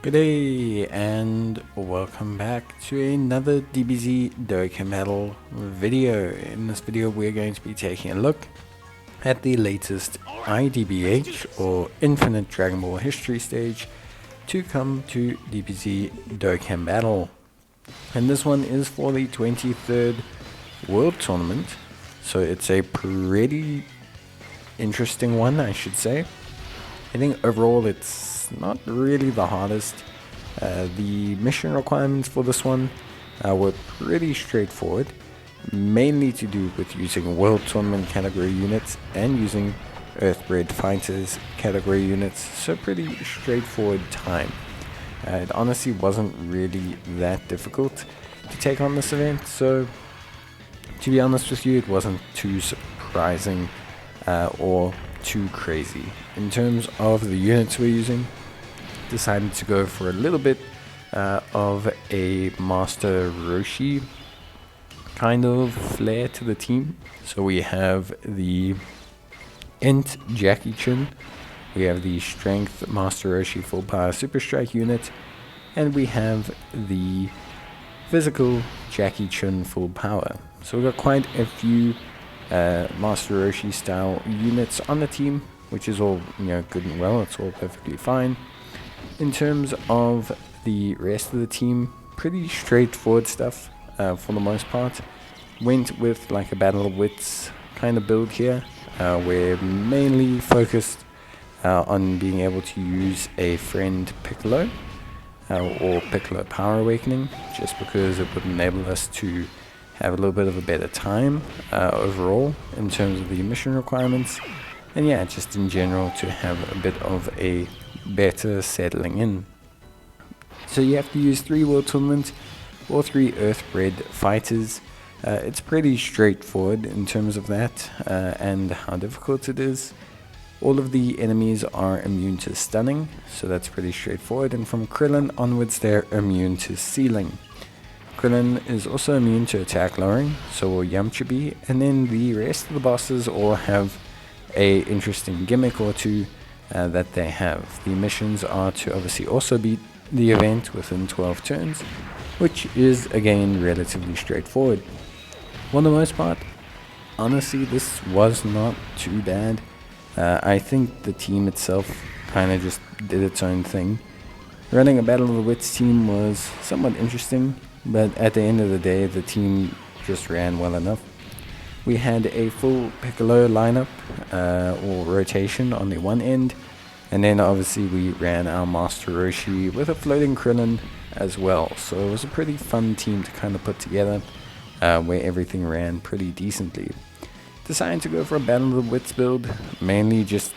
Good day and welcome back to another DBZ Dokkan Battle video. In this video we're going to be taking a look at the latest IDBH or Infinite Dragon Ball History stage to come to DBZ Dokkan Battle. And this one is for the 23rd World Tournament, so it's a pretty interesting one, I should say. I think overall it's not really the hardest. The mission requirements for this one were pretty straightforward, mainly to do with using World Tournament category units and using Earth-Bred Fighters category units, so pretty straightforward time. It honestly wasn't really that difficult to take on this event, so to be honest with you, it wasn't too surprising or too crazy. In terms of the units we're using, decided to go for a little bit of a Master Roshi kind of flair to the team. So we have the Int Jackie Chun, we have the Strength Master Roshi Full Power Super Strike unit, and we have the Physical Jackie Chun Full Power. So we've got quite a few Master Roshi style units on the team, which is all good and well. It's all perfectly fine. In terms of the rest of the team, pretty straightforward stuff for the most part. Went with like a Battle of Wits kind of build here. We're mainly focused on being able to use a friend Piccolo or Piccolo Power Awakening, just because it would enable us to have a little bit of a better time overall in terms of the mission requirements, and yeah, just in general to have a bit of a better settling in. So you have to use 3 World Tournament or 3 Earth-Bred Fighters. It's pretty straightforward in terms of that and how difficult it is. All of the enemies are immune to stunning, so that's pretty straightforward, and from Krillin onwards they're immune to sealing. Krillin is also immune to attack lowering, so will Yamcha be, and then the rest of the bosses all have a interesting gimmick or two that they have. The missions are to obviously also beat the event within 12 turns, which is again relatively straightforward. For the most part, honestly, this was not too bad. I think the team itself kind of just did its own thing. Running a Battle of the Wits team was somewhat interesting, but at the end of the day, the team just ran well enough. We had a full Piccolo lineup or rotation on the one end, and then obviously we ran our Master Roshi with a floating Krillin as well. So it was a pretty fun team to kind of put together, where everything ran pretty decently. Decided to go for a Battle of the Wits build, mainly just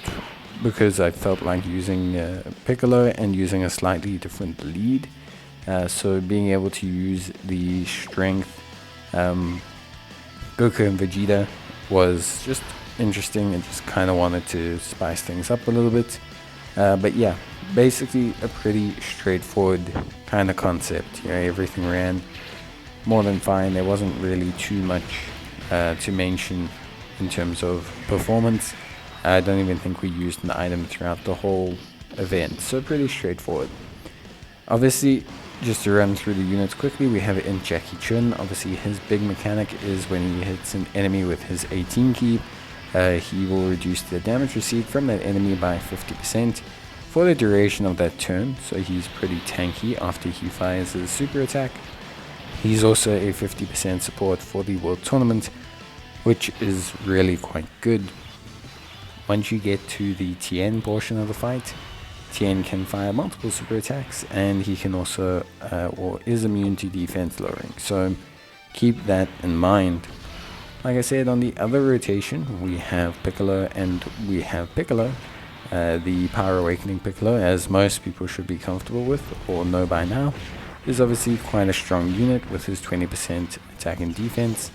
because I felt like using Piccolo and using a slightly different lead. So being able to use the Strength Goku and Vegeta was just interesting, and just kind of wanted to spice things up a little bit. But yeah, basically a pretty straightforward kind of concept. Everything ran more than fine. There wasn't really too much to mention in terms of performance. I don't even think we used an item throughout the whole event, so pretty straightforward. Obviously, just to run through the units quickly, we have in Jackie Chun. Obviously his big mechanic is when he hits an enemy with his 18 key, he will reduce the damage received from that enemy by 50% for the duration of that turn, so he's pretty tanky after he fires his super attack. He's also a 50% support for the World Tournament, which is really quite good. Once you get to the Tien portion of the fight, Tien can fire multiple super attacks, and he can also or is immune to defense lowering, so keep that in mind. Like I said, on the other rotation we have Piccolo, and we have Piccolo, the Power Awakening Piccolo, as most people should be comfortable with or know by now, is obviously quite a strong unit with his 20% attack and defense,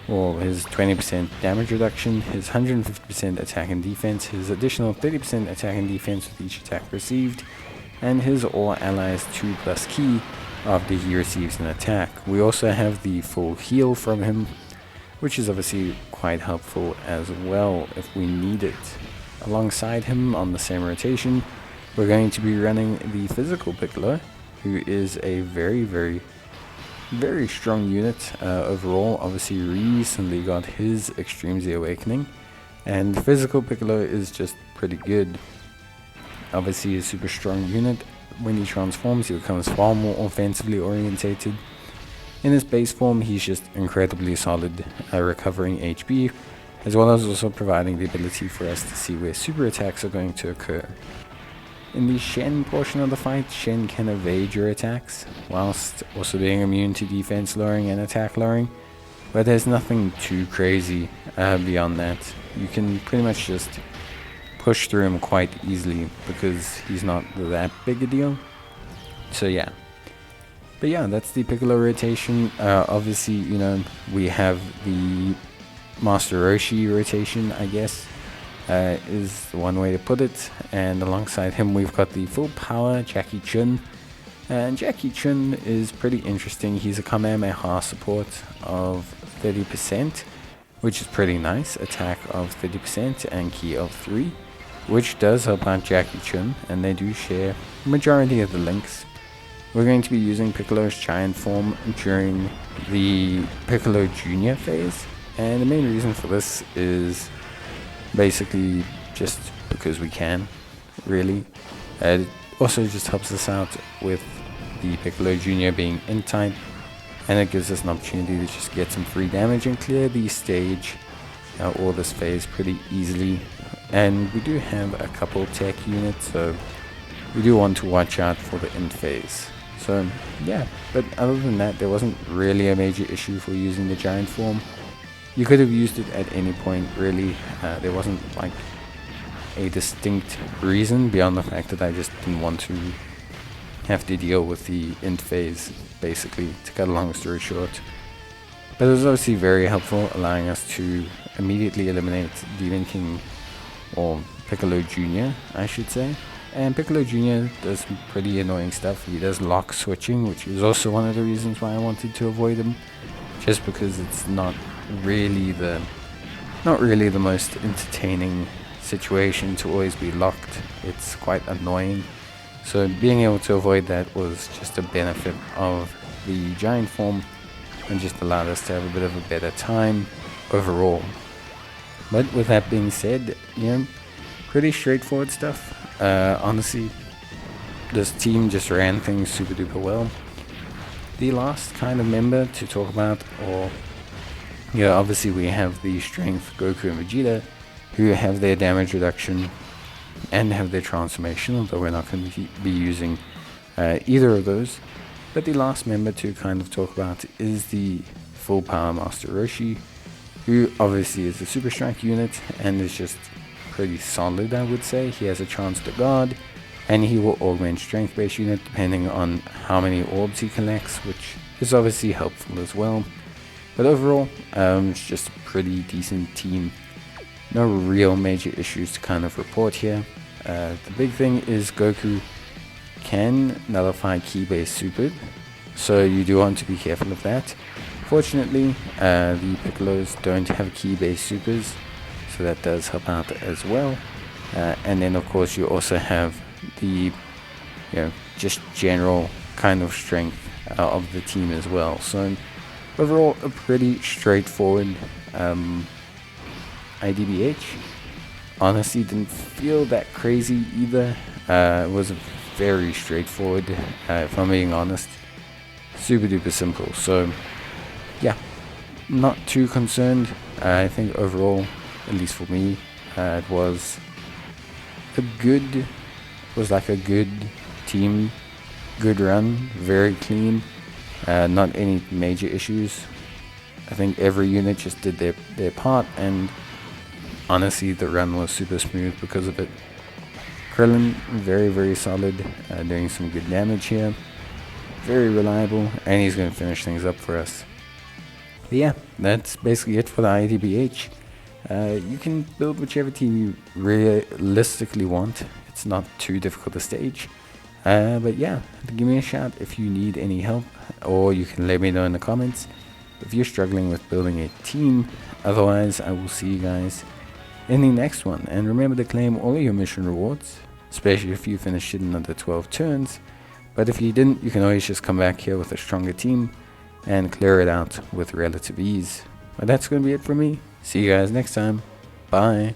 or his 20% damage reduction, his 150% attack and defense, his additional 30% attack and defense with each attack received, and his all allies 2+ key after he receives an attack. We also have the full heal from him, which is obviously quite helpful as well if we need it. Alongside him on the same rotation, we're going to be running the physical Piccolo, who is a very strong unit overall. Obviously recently got his Extreme Z Awakening, and the physical Piccolo is just pretty good. Obviously a super strong unit. When he transforms, he becomes far more offensively orientated. In his base form, he's just incredibly solid, recovering HP, as well as also providing the ability for us to see where super attacks are going to occur. In the Shen portion of the fight, Shen can evade your attacks, whilst also being immune to defense lowering and attack lowering, but there's nothing too crazy beyond that. You can pretty much just push through him quite easily because he's not that big a deal. So yeah. But yeah, that's the Piccolo rotation. Obviously, you know, we have the Master Roshi rotation, I guess, is one way to put it. And alongside him, we've got the full power Jackie Chun. And Jackie Chun is pretty interesting. He's a Kamehameha support of 30%, which is pretty nice. Attack of 30% and ki of 3, which does help out Jackie Chun, and they do share majority of the links. We're going to be using Piccolo's giant form during the Piccolo Junior phase, and the main reason for this is basically just because we can, really. It also just helps us out with the Piccolo Junior being in type, and it gives us an opportunity to just get some free damage and clear the stage or this phase pretty easily. And we do have a couple tech units, so we do want to watch out for the end phase. So yeah, but other than that, there wasn't really a major issue for using the giant form. You could have used it at any point, really. There wasn't like a distinct reason beyond the fact that I just didn't want to have to deal with the end phase, basically, to cut a long story short. But it was obviously very helpful, allowing us to immediately eliminate Demon King, or Piccolo Jr., I should say. And Piccolo Jr. does some pretty annoying stuff. He does lock switching, which is also one of the reasons why I wanted to avoid him, just because it's not really the most entertaining situation to always be locked. It's quite annoying. So being able to avoid that was just a benefit of the giant form, and just allowed us to have a bit of a better time overall. But with that being said, pretty straightforward stuff. Honestly, this team just ran things super duper well. The last kind of member to talk about, or obviously we have the strength Goku and Vegeta, who have their damage reduction and have their transformation, although we're not going to be using either of those. But the last member to kind of talk about is the full power Master Roshi, who obviously is a super strike unit and is just pretty solid, I would say. He has a chance to guard, and he will augment strength based unit depending on how many orbs he collects, which is obviously helpful as well. But overall, it's just a pretty decent team. No real major issues to kind of report here. The big thing is Goku can nullify ki based super, so you do want to be careful of that. Fortunately, the Piccolos don't have ki based supers, so that does help out as well. And then of course you also have the just general kind of strength of the team as well. So overall, a pretty straightforward IDBH. Honestly, didn't feel that crazy either. It was very straightforward, if I'm being honest. Super duper simple. So yeah, not too concerned. I think overall, at least for me, it was a good team, good run, very clean, not any major issues. I think every unit just did their part, and honestly the run was super smooth because of it. Krillin, very solid, doing some good damage here, very reliable, and he's going to finish things up for us. But yeah, that's basically it for the IDBH. You can build whichever team you realistically want. It's not too difficult to stage. But yeah, give me a shout if you need any help, or you can let me know in the comments if you're struggling with building a team. Otherwise, I will see you guys in the next one. And remember to claim all of your mission rewards especially if you finished it in under 12 turns. But if you didn't, you can always just come back here with a stronger team and clear it out with relative ease. But that's going to be it for me. See you guys next time. Bye.